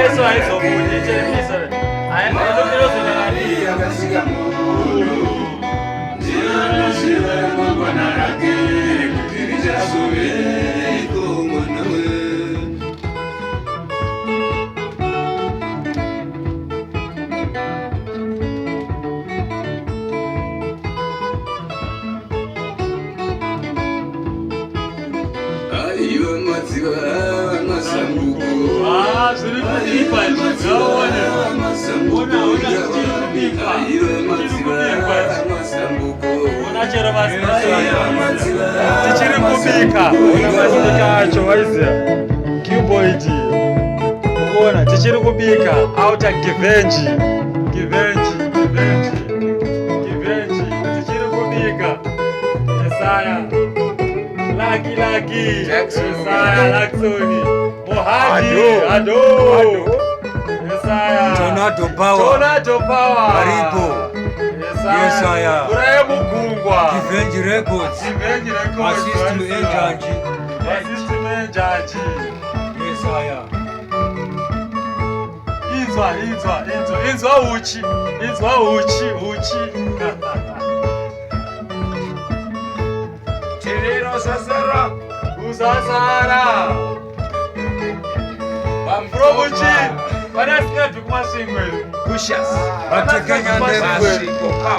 Eso a eso, Tornado power. Aripo. Yes, I am. Revenge Records. Assist me, Judge. Yes, I am. Inzwa huchii. Tirino sasara. Usasara. Bamprobuchi. Banasingatu kumasingwe. Pushas. Batekenya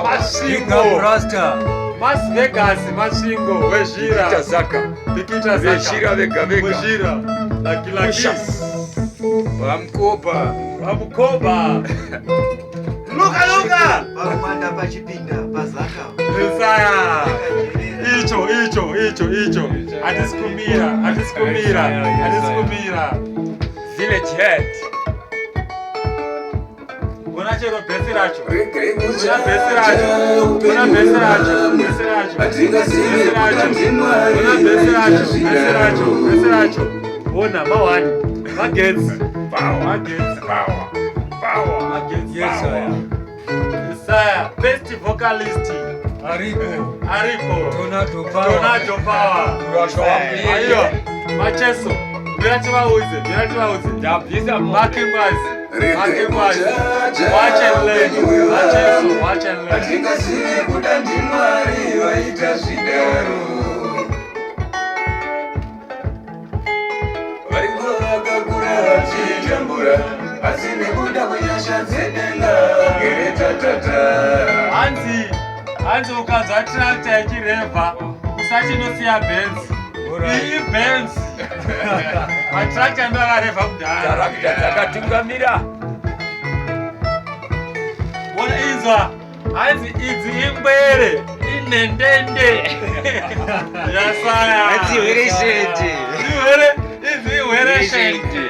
Masvingoo Rasta. Mas Vegas, Masvingoo, Wejira. Pikita Zaka. Vega. Wejira. Laki. Wamkoba. Luka. Bamanda pachipinda pazaka. Isaya. Icho. Atiskumira. Village head. Unachero besi racho. Ona mawani. Magetsi. Power. Yes, I am. Isaya, best vocalist. Aripo. Tornado power. Ayo, macheso. Birachiwa uze. Marking wise. Watch and learn. Anzi ukanzwa tractor yachirevha usati inosiya Benz. Iyi Benz. Matractor ndo akarevha kudhara. Dzakatungamira. Bona Inzwa. Anzi idzi imbwere. Inendende. Yasaya. Idzi ihwereshende. Idzi ihwereshende.